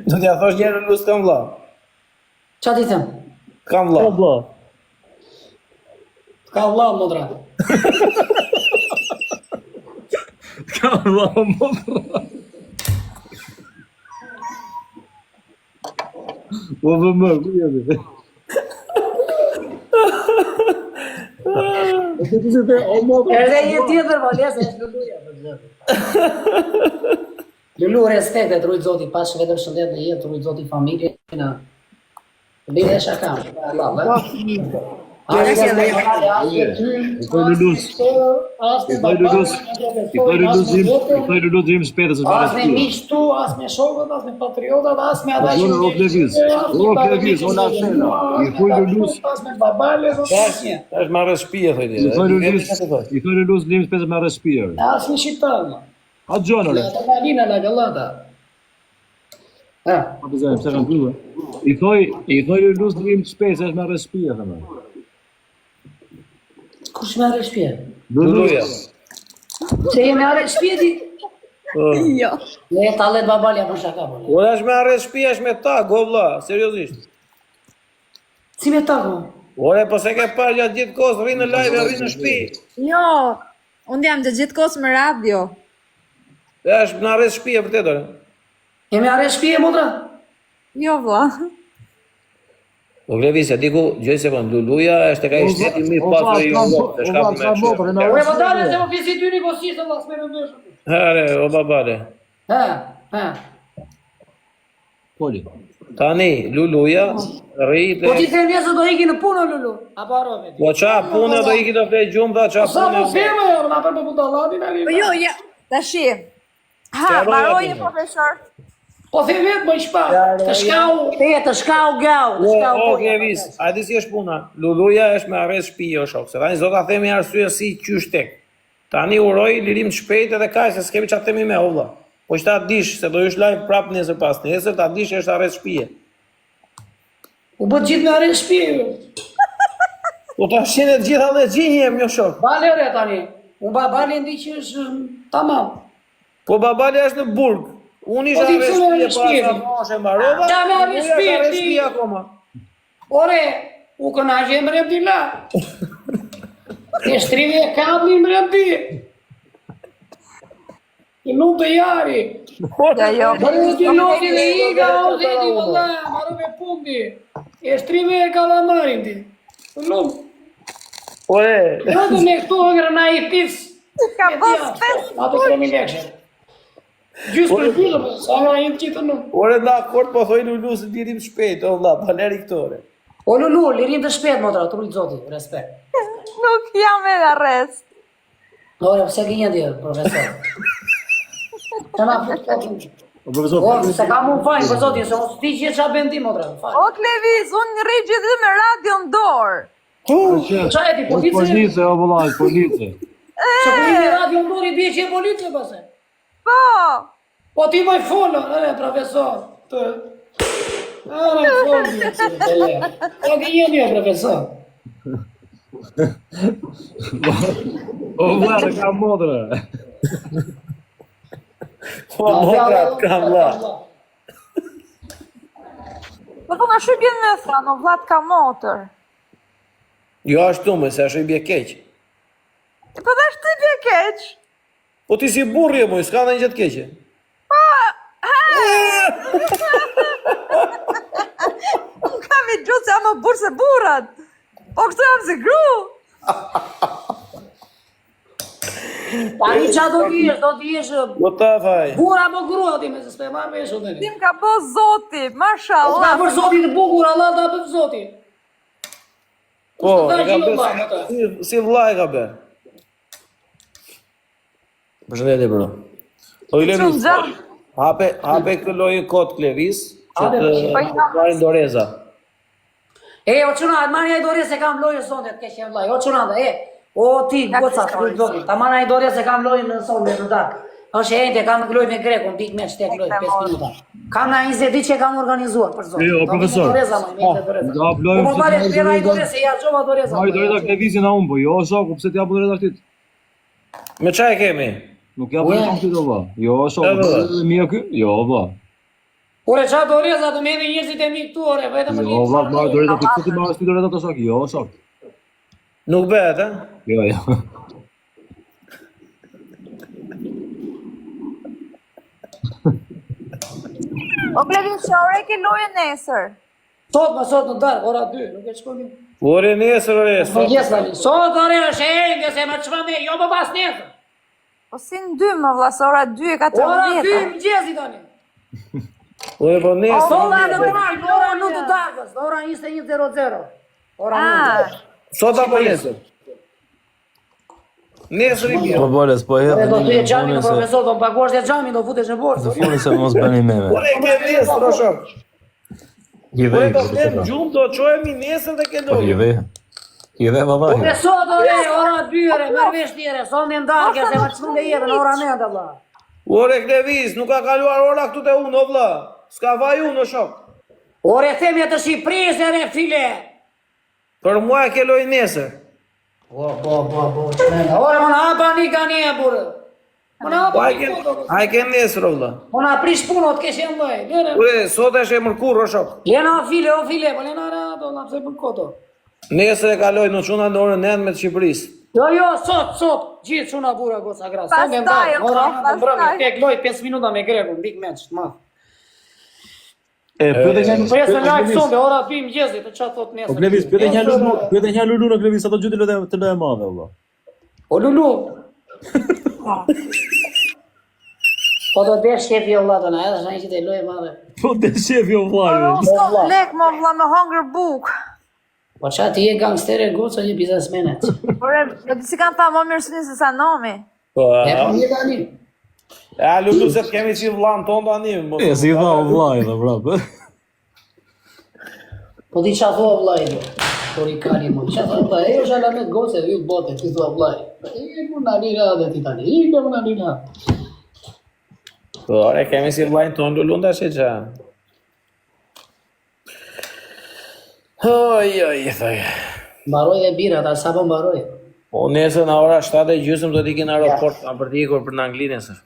Do t'ja thosh një herë Lulu s'kam vlla. Qa ti them? Kam vlla. vlla. Ka vlla modra. Ka vlla modra. O vëmë, ku jemi? Edhe një tjetër valesa e Luluja. Lulu respektet, rujt zoti, pas vetëm shëndet në jetë, rujt zoti familje në... Bide shaka. I thoj Lulus im shpejtë se As me miqtu, as me shokët, as me patriotat, as me ata që... O Klevis, o Lasena, i thoj Lulus, As me babales, as me... Tash marrë shtëpi thoj ti. i thoj Lulus lim shpejtë me respirë. As me shqiptar, ma. A gjonore. La Catalina, la Galata. A të zemë, se kanë duhe. I thoj Lulus lim shpejtë se është me respirë, thëmë. Kush me arre shpje? Luluja. Se jemi arre shpje ti? Jo. Ne tallet babalja për shaka për. Kur është me arre shtëpi, është me ta, go vlla, seriozisht. Si me tako? Ore, po se ke parë gjatë gjithë kohës, rri në live, rri në shtëpi. Jo. Unë jam të gjithë kohës me radio. Është në arre shtëpi e vërtet ore. Jemi arre shpje, modra? Jo, vlla. Po Klevisja, diku, gjoj sekund, Luluja është e ka i shteti mirë pasur i Europë, të shka për me kështë. Ure, po dalë se po pjesi ty një kosishtë, Allah, s'me rëndëshë. Here, o babale. Ha. Poli. Tani, Luluja, rrit Po ti e... the nesër do iki në punë Lulu. Apo harove ti. Po qa punë do iki do flet gjumë dhe qa Sa po punë... theme, na për me budallatin ali. Po jo, ja, tashi. Ha, Sqaroj mbaroi atë. profesor. Po the vetë më shpa. Të shkau, të shkau gau, të shkau. O, Klevis, a di si është puna? Luluja është me arrest shtëpi o shok, se tani zota themi arsye si qysh tek. Tani uroj lirim të shpejt edhe kaq se s'kemi çfarë themi me valla. Po që ta dish se do ish live prap nesër pas nesër, ta dish është arrest shtëpie. U bë gjithë me arrest shtëpi. Po ta shene të gjitha dhe gjinje më shok. Bale re tani. Unë babali ndi që është tamam. Po babali është në burg. Unë isha Po ti arrest pse me shtëpie arrest para shtëpi? sa moshe mbarova. Qa me arrest Luluja është shtëpi, arrest ti? shtëpie akoma. Ore, u kënaqe më rëbdi la. E shtrive e kabli më rëbdi. I nuk të jari. Ja, jo. Bërë të loti dhe iga, o zeti, vëlla, marrë me pundi. E shtrive e kalamarin ti. Nuk, Ore, edhe me këtu hëngre na i pis. Ka pas 5 Ato 3.000 lekë. Gjysë për gjysë, sa nga i të qitë nuk. ore në akord po thoj Lulu se lirim shpejt, o vlla, baleri këtore. O Lulu, lirim të shpet, motra, të rujtë zoti, respekt. Nuk jam edhe arrest. Ore, pse ke një djerë, profesor? Që na fut kokin. O profesor, O, se kam unë fajnë, për zotin, se mos ti që qa bendi, motra, fajnë. O Klevis, unë rri gjithë me radio në dorë. Qa e ti, polici? Police, o vëllaj, police. Se ku i një radio më dori, bje që e polici, pëse? Po. Po ti moj folën, profesor. Të... folën, o ke një profesor. O vëllaj, ka modrë. Po mokrat kam vlla. Po po nga shqybjen me thanë, o vlat ka motor. Jo ashtu me, se ashtu i bje keq. Po dhe është të bje keq. Po ti si burri e moj, s'ka dhe një gjithë keqe. Unë kam i gjutë se jam më burë se burat. Po kështu jam si gru. Tani qa do t'i jesh Po ta faj. bura apo grua ti me se s'pe marrë me shumë dhe Tim ka bo zoti, Ka mashallah. për zotin të bukur, Allah da për zotin. Po, Ta e ka gjilë, bërë valla, si vlla e ka bërë. Përshëndetje bro. O i Shumë Levis, gjatë. hape këtë lojë kod Klevis, që Hape, të po, marrin Doreza. E, o quna, marrë i dore se kam lojën sonde të keqen vlaj, o quna dhe, o ti, goca, të kujtë zotin, ta marrë i dore se kam lojën në sonde të dakë. është e ende, kam lojë me Grekun, pik me shtek lojë, 5 minuta. Kam na 20 ditë që kam organizuar, për zotin. Jo, profesor. Doreza, me Doreza. Do aplojmë Po pare, shpjera i Doreza, ja gjova Doreza. Ai do të lëvizin a humbo, jo shoku, pse ti apo do redaktit? Me çaj kemi? Nuk ja po ti do valla. Jo shoku, valla. mirë ky? Jo valla. Ore qa Doreza të merri njerëzit e mi këtu, ore, vetëm Jo valla, ma do redaktit, ti marrësh ti do redaktot shok. Jo shok. Nuk bëhet, ha? Jo, jo. O Klevin, çore ke lojën nesër. Sot në darë, ora 2, nuk e shkojmë. Ore nesër, ore, Po sot. gjes tani. Sot ore është e enge se më çmame, jo më pas nesër. Po si në 2 më vlla, se ora 2 e ka Ora 2 13. më gjesi tani. Ore, po nesër. Ora në darë, ora në të dagës, ora 21:00. Ora Ah, 9. Sot apo nesër? Nesër i bie. Po boles, po Ore hedh do të një e xhamin punë në se profesor, do paguash te xhamin, do futesh në borsë. punë se mos bëni meme. Ore, ke nesër, o shok. I Ore, vej. do të them gjumë, do çohemi nesër dhe ke Po i lojë. vej. I vej Ore vallahi. sot ore, ora 2 ore, merr vesh tjere, son në darkë se më çmune jetën ora 9 valla. Ore, Klevis, nuk ka kaluar ora këtu te unë, o vlla. S'ka vaj unë, o shok. Ore themi të Shqipërisë re file. Për mua ke lojë nesër. Po, çmenda. Ore më na hapa një kanë e burë. Më na hapa. Ai ke nesër, o vlla. Më na prish punot kesh e mbaj. Lere. Ore, sot është e mërkur, o shok. Lena o file, po lena ra do na pse për koto. Nesër e kaloj në çuna në orën 9 me të Shqipërisë. Jo, sot, gjithë çuna bura goca gras. Pastaj, Son në darkë, o, ora pastaj. në mbrëmje, tek loj 5 minuta me Grekun, big match, ma. E pyetja një Po jesë live sonde, ora 2 mëngjesit, të çfarë thot nesër. O Klevis, pyetja një Lulu, pyetja një Lulu në Klevis, ato gjyti të lë e madhe valla. O Lulu. Po do desh shefi o vlla tona, edhe sa një që të lojë madhe. Po të shefi o Po, vllai. s'ka lek më vlla me hongër buk. Po qa ti je gangster e goca një biznesmenet. Por e si kanë tha më mirë se sa nomi. Po, E po një tani. a Lulu se kemi si vllan ton tani. E si tha o vllai dhe prapë. Po ti qa thua vllai do? Por i kali mo. Qa thua vllai? E është alamet goce, ju bote, ti thua vllai. E mu në lira dhe ti tani. I me mu në lira. Po, ore, kemi si vllajn ton Lulu nda që qa. Oj, thoj. Mbaroj dhe bira, ta sa po mbaroj. Po, nesër në ora 7:30 do t'ikin në aeroport, për t'ikur për në Angli nesër.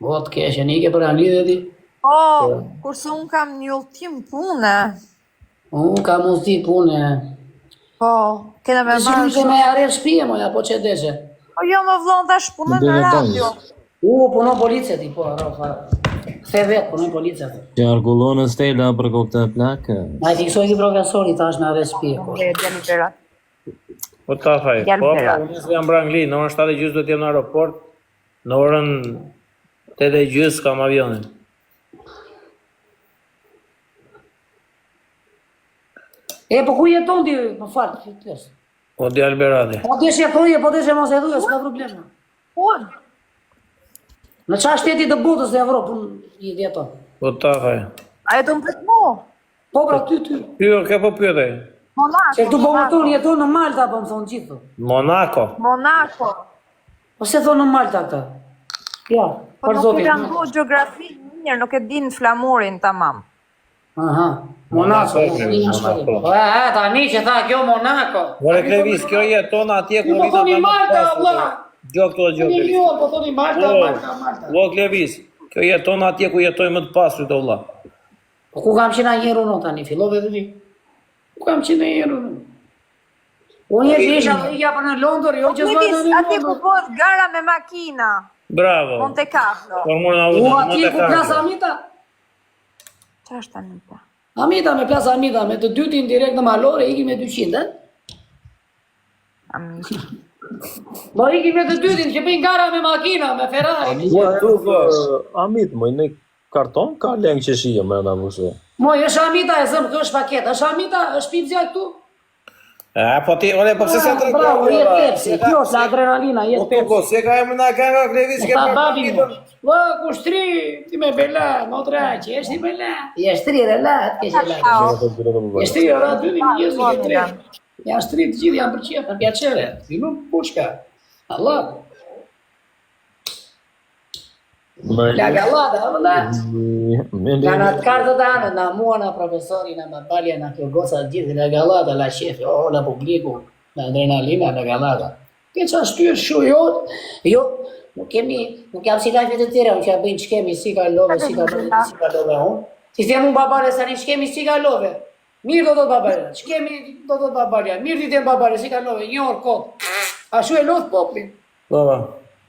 Vot kesh, e nike për Angli dhe ti. Po, kurse unë kam një udhtim pune. Unë kam udhti pune. Po, kena me Si marrë nuk e me arre shpije moja, po që deshe. Po jo më vllon tash punoj në radio. Punon policia ti, po, Rafa. Kthe vet, punon policia ti. Që arkullon Stella për kokte plakë. Ma i fiksoj ti profesori tash në arre shpije, po. Djali Berat. Po ta faj, Djalë po, Berat. unë nesër jam për Angli, në orën 7:30 do t'jem në aeroport, në orën 8:30 kam avionin. E, po ku jeton ti, më falë, fitës. Po djalë Berati. Po desh e thoje, po desh e mos e thuje, s'ka problem. Po, Në qa shteti të botës dhe Evropë, unë i jeton. Po ta faj. a e të më prit mo? Po pra ty. Pyr, ke po pyete? Se këtu po Monaco. jeton në Malta, po më thonë gjithë. Monaco. Monaco. Po se thonë në Malta këta? Ja, Po për nuk i zotin. kanë duhet gjeografi mirë, nuk e din flamurin tamam. Aha, Monaco. Monaco. Po tani që tha kjo Monaco. Vore Klevis, kjo jeton atje Ju po rritet thoni në Malta, pasur. vlla. Gjo këto gjo Një Klevis. jo, po thoni Malta. Lo Klevis, kjo jeton atje ku jetoj më të pasur të vlla. Po ku kam qenë njerë unë tani, fillove dhe ti? Ku kam qenë njerë unë? Unë një që isha dhe ija për në Londër, jo që zva Midis, në atje ku Londër. bëhet gara me makina. Bravo. Monte Carlo. Por mund na U udhë, atje ku plasa Amita? Qa është tani ta? Amita me plasa Amita, me të dytin direkt në Malore, iki me 200, e? Ami. Do iki me të dytin, që bëjnë gara me makina, me Ferrari. Amit, moj, në karton ka lengë që shije më nda mëse. Moj, është Amita e zëmë, kjo është paket, është Amita, është pizja këtu? Po ti, ore, po pse se të Bravo, jetë Pepsi, kjo është adrenalina, jetë Pepsi. Po, se ka e më na ka nga Klevis, ke Ta për babi mu. pakitën. Vë, kushtri, ti me bela, më traqë, është i bela. Jeshtë tri, relat, ke që relat. Jeshtë tri, ora, dy një njëzë, ke tre. Janë shtri të gjithë, janë për qëtë, në pjaqere. Ti nuk pushka. Allah. La galada, vëllat. Kanë atë kartë të anë, na mua, na profesori, na mabalja, na kjo goca gjithë, la galada, la shefi, la publiku, la adrenalina, la galada. Ke qa shtyrë shu, jo, nuk jam si lajfe të tjera, unë që bëjnë qkemi, si ka love, si ka unë. Si them unë babare, sa një qkemi, si ka love. Mirë do të babare, qkemi do të babare, mirë ti tem babare, si ka love, një orë kodë. A shu e lodhë popli. Po,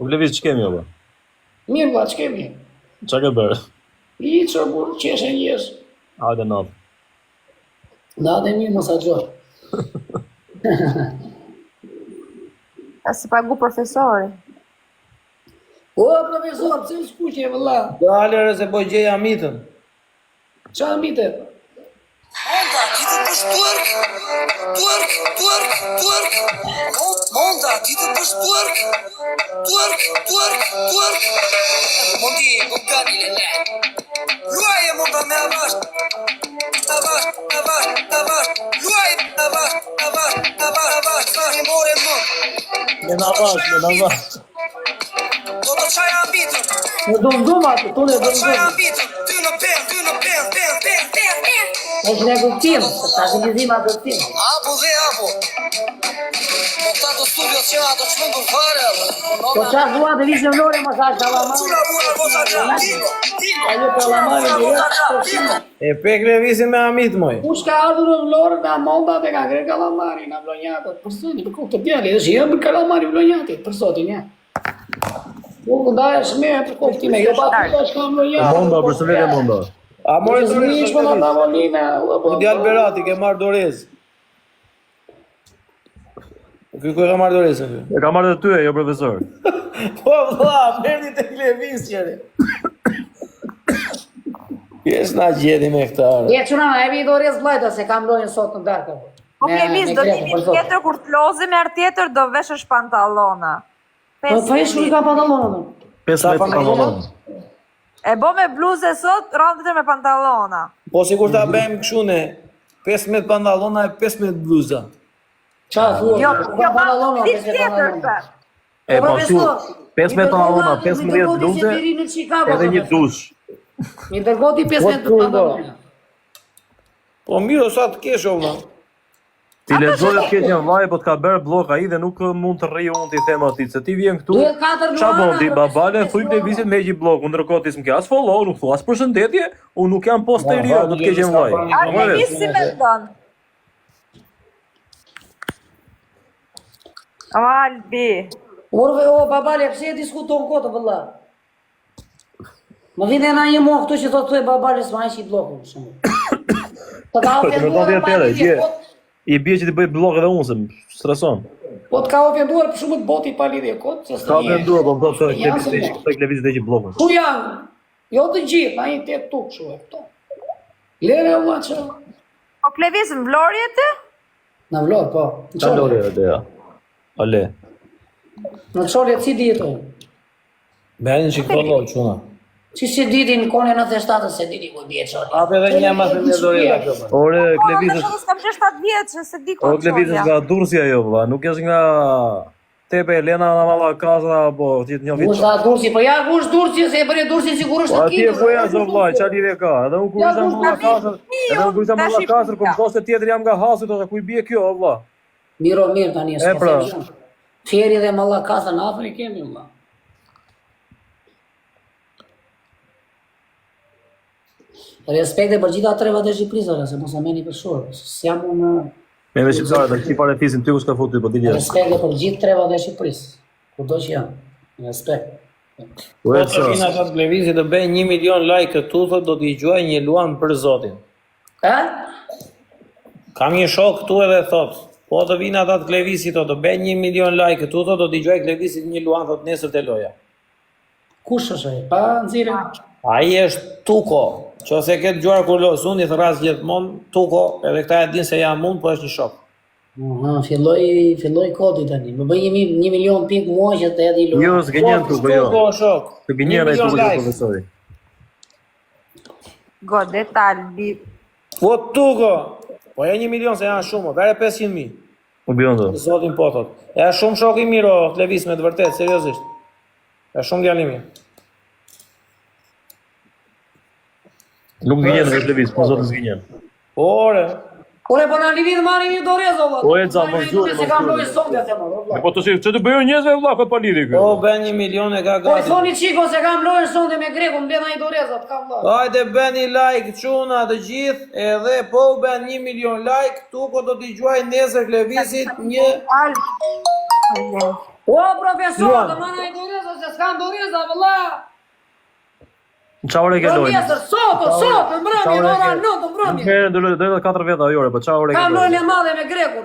U Klevis, që kemi, oba? Mirë vla, qkemi. Qa ke bërë? I që burë, qeshe njësë. Hajde natë. Da dhe mirë mos a gjorë. A si pagu profesori. O, profesor, pse s'kuqe, vëlla? do alere se po gjeja mitën. Qa mite? Monda, ti të bësh twerk, twerk, twerk, twerk. Monda, ti të bësh twerk, twerk, twerk, twerk. Mondi, bukani lele. Luaje monda me avash. Avash, avash, avash. Luaje avash, avash, avash, avash. More mund. Me në avash. Do të çaj ambitën. Në dum atë, tonë Do të çaj dum. ambitën. Ty në pen, ty në pen, pen, pen, pen, pen. Është në kuptim, ta shëllizim atë kuptim. Apo dhe apo. Po ta do studio që ato çmendur fare. Po qa zua të vishë në lore, më thash kalamari. Çuna bura goza xha. Tingo, tingo. Ajo kalamari direkt, po shimo. E pe Klevisin me amit, moj. Kush ka ardhur në lore, me amonda dhe ka kre kalamari, në vlonjatët. Për soti, për kohë të bjali, dhe që jam për kalamari vlonjatit, për soti, një. Po këndaj është me për kohë time, jo pa të ka shka vlonjatit. Monda, për së vete monda. A Por mori e zmi ishme në Klevis? tavolina. Po djalë Berati, ke marrë dorez. Ky ku e ka marrë dorezën ky? E ka marrë të ty, jo profesor. Po vlla, merdi te Klevis qeri. Pjesë na gjeti me këta. Je çuna, e vi dorez vllajta se kam lojën sot në darkë. Po Klevis, do t'i vi tjetër kur të lozim, herë tjetër do veshësh pantallona. Po vesh nuk ka pantallona. 15 pantallona. E bo me bluzë sot, randë tjetër me pantallona. Po sikur ta bëjmë kështu ne 15 pantallona e 15 bluza. Qa thua? Jo, pantallona, diç tjetër se. E po ashtu 15 pantallona, 15 bluze, edhe një dush. Mi dërgoti 15 pantallona. Po mirë sa të kesh o vëlla. Ti lexoj të keq një vaj, po të ka bërë blok ai dhe nuk mund të rri unë t'i them atij, se ti vjen këtu. Duhet 4 Qa luana, bon ti babale, thuj Klevisit me gjë blok, ndërkohë ti s'm ke as follow, nuk thua as përshëndetje, unë nuk jam posterio, do të keq një vaj. Klevis si me thon. Albi. Urve o babale, pse e diskuton kotë vëlla? Më vjen na një mohë këtu që thotë babale s'ma heqi bllokun për shembull. Po ka ofenduar I bie që ti bëj blok edhe unë, se më streson. Po të ka ofenduar për shumë të boti pa lidhje kot, se Ka ofenduar, po më thotë Klevisit dhe që blokun. Ku janë? Jo të gjithë, ai te tuk kështu e këto. Lere vëlla çë. Po Klevis në Vlorje ti? Na vlor po. Qa lori edhe ja. Ale. Në çolje si dietoj. Bëjnë që këto lojë çuna. Si se ditin kone 97 se diti ku bie çolje. Ape edhe një mas me dorë ta këto. Ore, Klevisit, S'kam qenë 7 vjeç, se di o Klevisit nga Durrësi ajo vëlla, nuk është nga Tepe Elena na malla Kaza apo ti të njohit. Kush ka Durrësi? Po ja kush Durrësi se e bëre Durrësi sigurisht Po të atje po ja zë vëlla, çfarë lidhje ka? Edhe unë kur isha malla Kazër, edhe unë kur isha malla Kazër, kur më thoshte tjetër jam nga Hasit, ose ku i bie kjo vëlla. Miro mirë tani E pra. Fieri dhe mallakasa në afër i kemi vëlla. Respekte për gjitha trevat e Shqipërisë, se mos e merrni për shor. S'jam unë Me shqiptarët, dhe si pare fisin ty ku s'ka futu, po ti vjen. respekte për gjithë trevat e Shqipërisë. Kudo që janë. Respekt. Po të vinë ata të Klevisit të bëjnë 1 milion like këtu, thotë do t'i gjuaj një luan për Zotin. E? Kam një shok këtu edhe thot, po të vinë ata të Klevisit të bëjnë 1 milion like këtu, thotë do t'i gjuaj Klevisit një luan, thotë nesër të loja. Kush është ai? Pa nxirë. Ai është Tuko, që ose këtë gjuar kur los, unë i thras gjithmonë Tuko, edhe këta e din se jam unë, po është një shok. Filloi kodi tani. Më bëj 1 milion pikë mua që të hedhi luan. Jo, s'gënjen tu, po jo. Tuko shok. Të gënjen ai tu profesori. Godet Albi. Po Tuko, po e 1 milion se janë shumë, vere 500.000. U bion do. Zotin po thot. E shumë shok i miro, Klevis me të vërtet, seriozisht. E shumë djalimi. Nuk gënjen me Klevis, po zotin s'gënjen. Ore, Ore po na lidhi të marrin një dorez valla. O, e ca, mos gjuri, Se mos kam gjuri. lojë sonte atë valla. Po të si, që të bëjë njëzve vëlla, këtë pa lidhje kjo. po ben 1 milion e ka Po i gati. thoni çiko se kam lojën sonte me Grekun, mbledh ai dorezat, kam valla. Hajde bëni like çuna të gjithë, edhe po u bën 1 milion like, Tuko do t'i gjuaj nesër Klevisit një Albi. O profesor, Luan. të marrë ai dorezat se s'kam doreza valla. Qa ore ke Do lojnë? nesër sot, mbrëmje, ora 9 mbrëmje. Herë do 4 veta ajore, po qa ore ke Kam lojnë? lojën e madhe me Grekun.